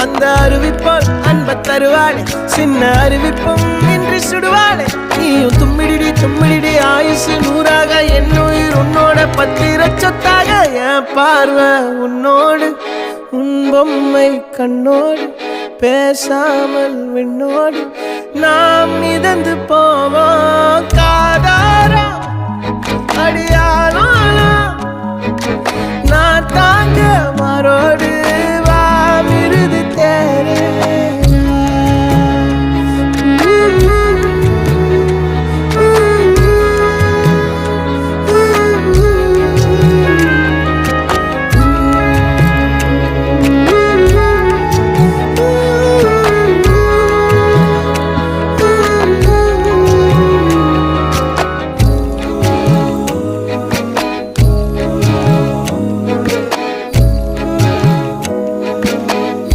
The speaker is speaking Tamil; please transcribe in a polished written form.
அந்த அறிவிப்போல் அன்ப தருவாளே சின்ன அறிவிப்பும் இன்று சுடுவாளே நீயும் தும்மிடி ஆயுசு நூறாக என் உயிர் உன்னோட பத்திர சொத்தாக என் பார்வை உன்னோடு உன் பொம்மை கண்ணோடு பேசாமல் விண்ணோடு நாம் மிதந்து போவோம் காதாரா அடியானாலும் நான் தாங்க மாறோடு